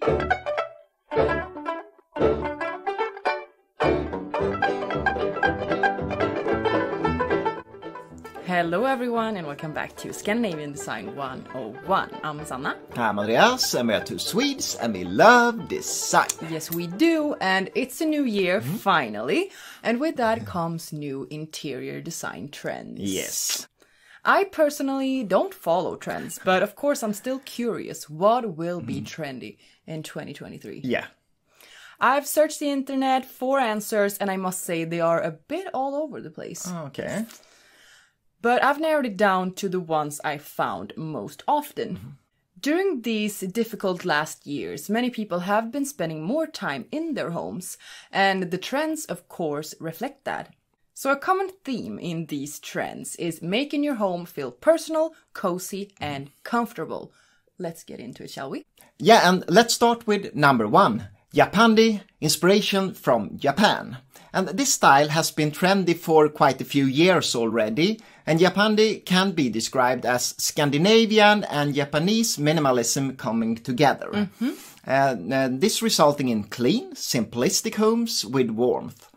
Hello everyone and welcome back to Scandinavian Design 101. I'm Sanna. I'm Andreas and we are two Swedes and we love design. Yes we do, and it's a new year finally, and with that comes new interior design trends. Yes. I personally don't follow trends, but of course I'm still curious what will be trendy in 2023. Yeah. I've searched the internet for answers and I must say they are a bit all over the place. Okay. But I've narrowed it down to the ones I found most often. During these difficult last years, many people have been spending more time in their homes, and the trends, of course, reflect that. So a common theme in these trends is making your home feel personal, cozy, and comfortable. Let's get into it, shall we? Yeah, and let's start with number 1. Japandi, inspiration from Japan. And this style has been trendy for quite a few years already, and Japandi can be described as Scandinavian and Japanese minimalism coming together. This resulting in clean, simplistic homes with warmth.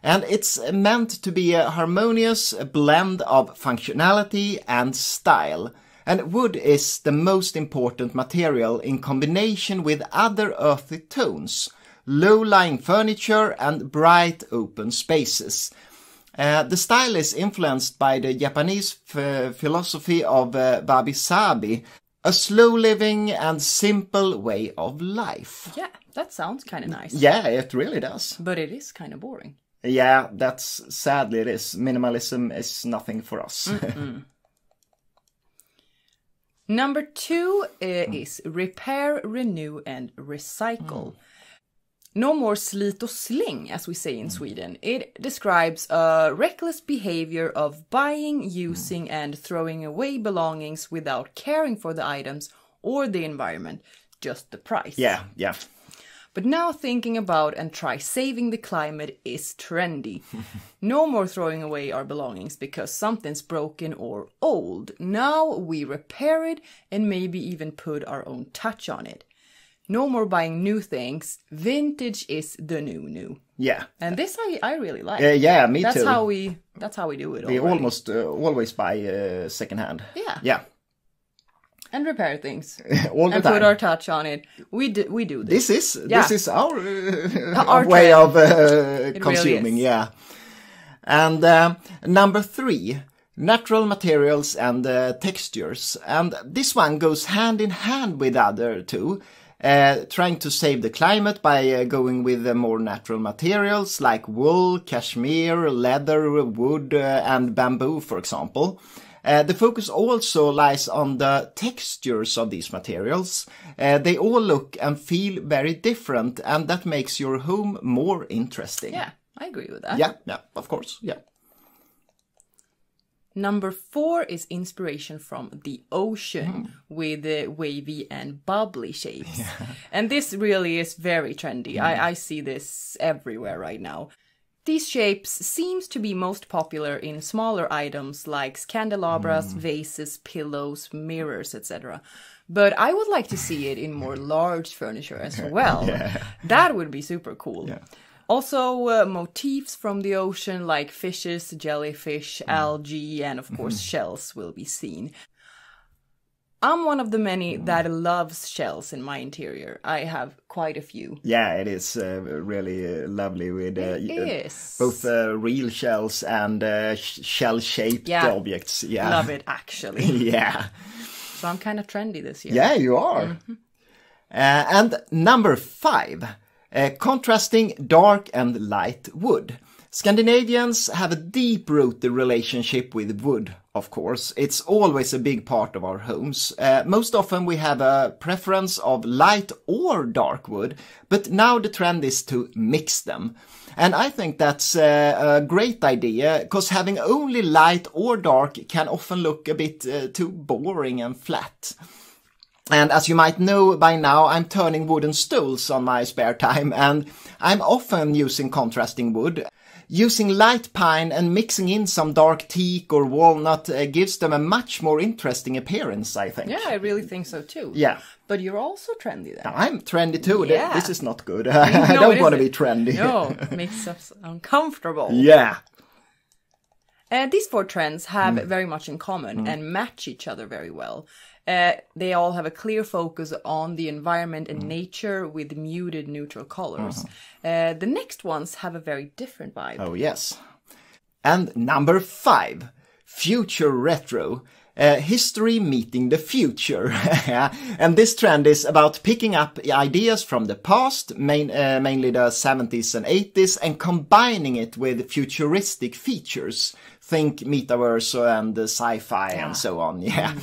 And it's meant to be a harmonious blend of functionality and style. And wood is the most important material in combination with other earthy tones, low-lying furniture and bright open spaces. The style is influenced by the Japanese philosophy of wabi-sabi, a slow-living and simple way of life. Yeah, that sounds kind of nice. Yeah, it really does. But it is kind of boring. Yeah, that's sadly it is. Minimalism is nothing for us. Number 2 is repair, renew, and recycle. No more slit och sling, as we say in Sweden. It describes a reckless behavior of buying, using, and throwing away belongings without caring for the items or the environment, just the price. Yeah. But now thinking about and try saving the climate is trendy. No more throwing away our belongings because something's broken or old. Now we repair it and maybe even put our own touch on it. No more buying new things. Vintage is the new. Yeah. And this I really like. Yeah, me that's too. That's how we do it. We already. almost always buy secondhand. Yeah. And repair things. All the and time. Put our touch on it. We do this. This is our Our way trend. of consuming. Really is. Yeah. And number 3, natural materials and textures. And this one goes hand in hand with the other two. Trying to save the climate by going with more natural materials like wool, cashmere, leather, wood, and bamboo, for example. The focus also lies on the textures of these materials. They all look and feel very different, and that makes your home more interesting. Yeah, I agree with that. Yeah, of course, yeah. Number 4 is inspiration from the ocean with wavy and bubbly shapes. Yeah. And this really is very trendy. I see this everywhere right now. These shapes seems to be most popular in smaller items like candelabras, vases, pillows, mirrors, etc. But I would like to see it in more large furniture as well. That would be super cool. Yeah. Also, motifs from the ocean like fishes, jellyfish, algae, and of course shells will be seen. I'm one of the many that loves shells in my interior. I have quite a few. Yeah, it is really lovely with both real shells and shell-shaped objects. Yeah, love it actually. Yeah. So I'm kind of trendy this year. Yeah, you are. And number 5, contrasting dark and light wood. Scandinavians have a deep-rooted relationship with wood, of course. It's always a big part of our homes. Most often we have a preference of light or dark wood, but now the trend is to mix them. And I think that's a great idea, because having only light or dark can often look a bit too boring and flat. And as you might know by now, I'm turning wooden stools on my spare time, and I'm often using contrasting wood. Using light pine and mixing in some dark teak or walnut gives them a much more interesting appearance, I think. Yeah, I really think so too. Yeah. But you're also trendy then. I'm trendy too. Yeah. This is not good. I don't want to be trendy. No, it makes us uncomfortable. Yeah. These 4 trends have very much in common and match each other very well. They all have a clear focus on the environment and nature with muted neutral colors. The next ones have a very different vibe. Oh, yes. And number 5, future retro. History meeting the future. And this trend is about picking up ideas from the past, mainly the 70s and 80s, and combining it with futuristic features. Think metaverse and sci-fi and so on. Yeah.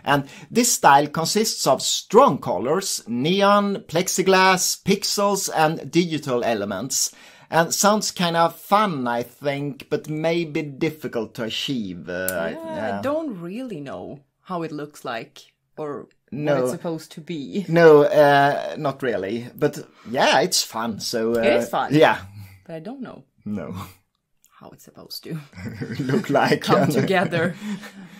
And this style consists of strong colors, neon, plexiglass, pixels, and digital elements. And sounds kind of fun, I think, but maybe difficult to achieve. I don't really know how it looks like or what it's supposed to be. No, not really. But yeah, it's fun. So it is fun. Yeah. But I don't know. No. How it's supposed to look like. Come together.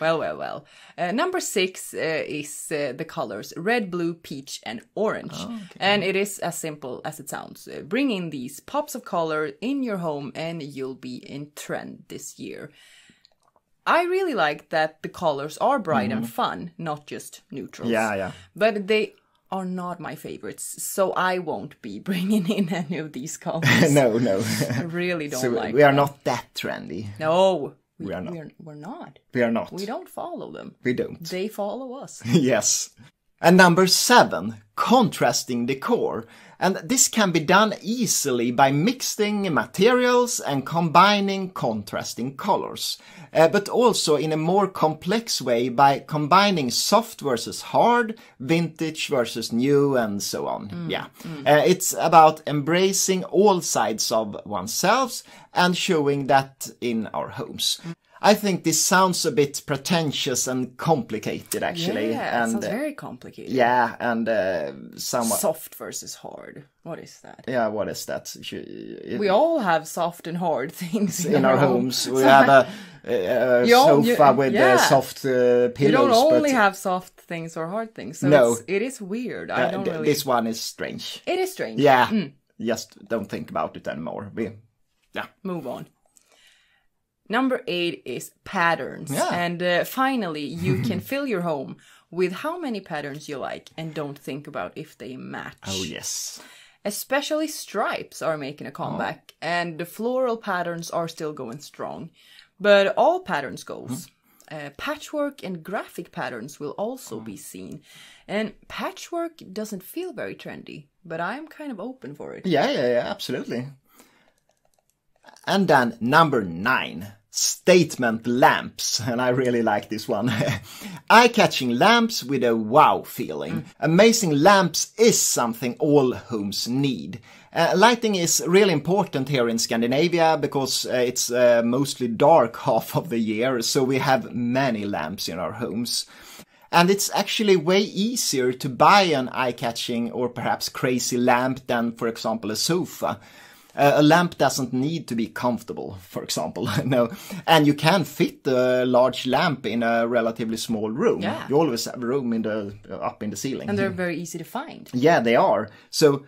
Well. Number 6 is the colors red, blue, peach, and orange. Oh, okay. And it is as simple as it sounds. Bring in these pops of color in your home and you'll be in trend this year. I really like that the colors are bright and fun, not just neutrals. Yeah. But they are not my favorites, so I won't be bringing in any of these colors. No. I really don't like we are not that trendy. No, we are not. We're not. We are not. We don't follow them. We don't. They follow us. Yes. And number 7, contrasting decor. And this can be done easily by mixing materials and combining contrasting colors. But also in a more complex way by combining soft versus hard, vintage versus new, and so on. It's about embracing all sides of oneself and showing that in our homes. I think this sounds a bit pretentious and complicated, actually. Yeah, and, it sounds very complicated. Yeah, and somewhat... Soft versus hard. What is that? Yeah, what is that? We all have soft and hard things in our homes. We have a sofa with soft pillows. You don't only have soft things or hard things. So it is weird. I don't really... This one is strange. It is strange. Yeah, just don't think about it anymore. Move on. Number 8 is patterns. Yeah. And finally, you can fill your home with how many patterns you like and don't think about if they match. Oh, yes. Especially stripes are making a comeback and the floral patterns are still going strong. But all patterns goes. Patchwork and graphic patterns will also be seen. And patchwork doesn't feel very trendy, but I'm kind of open for it. Yeah, absolutely. And then number 9. Statement lamps, and I really like this one. Eye-catching lamps with a wow feeling. Amazing lamps is something all homes need. Lighting is really important here in Scandinavia because it's mostly dark half of the year, so we have many lamps in our homes. And it's actually way easier to buy an eye-catching or perhaps crazy lamp than, for example, a sofa. A lamp doesn't need to be comfortable, for example, no. And you can fit a large lamp in a relatively small room. Yeah. You always have room up in the ceiling. And they're very easy to find. Yeah, they are. So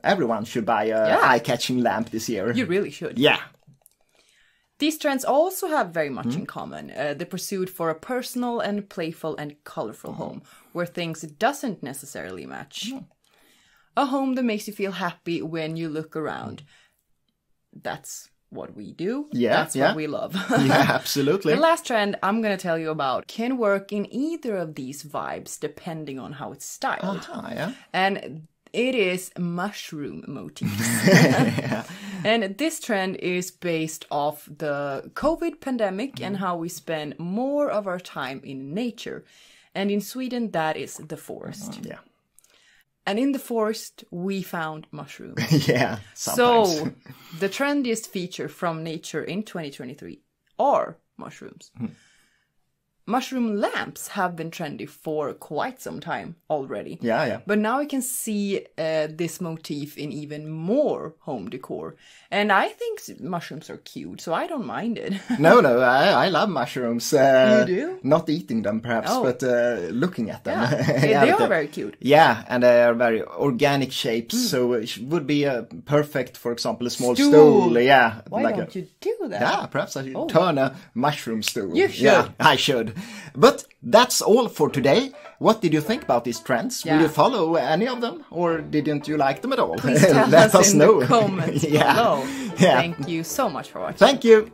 everyone should buy a eye-catching lamp this year. You really should. Yeah. These trends also have very much in common. The pursuit for a personal and playful and colorful home, where things doesn't necessarily match. A home that makes you feel happy when you look around. That's what we do. Yeah, that's what we love. Yeah, absolutely. The last trend I'm going to tell you about can work in either of these vibes depending on how it's styled. Yeah. And it is mushroom motifs. And this trend is based off the COVID pandemic and how we spend more of our time in nature. And in Sweden, that is the forest. Yeah. And in the forest, we found mushrooms. Yeah, sometimes. So, the trendiest feature from nature in 2023 are mushrooms. mushroom lamps have been trendy for quite some time already. Yeah. But now we can see this motif in even more home decor. And I think mushrooms are cute, so I don't mind it. No, I love mushrooms. You do? Not eating them perhaps, but looking at them. Yeah, they are very cute. Yeah, and they are very organic shapes, so it would be perfect, for example, a small stool. Yeah. Why don't you do that? Yeah, perhaps I should turn a mushroom stool. You should. Yeah, I should. But that's all for today. What did you think about these trends? Will you follow any of them, or didn't you like them at all? Please tell Let us in know. the comments below. Yeah. Thank you so much for watching. Thank you.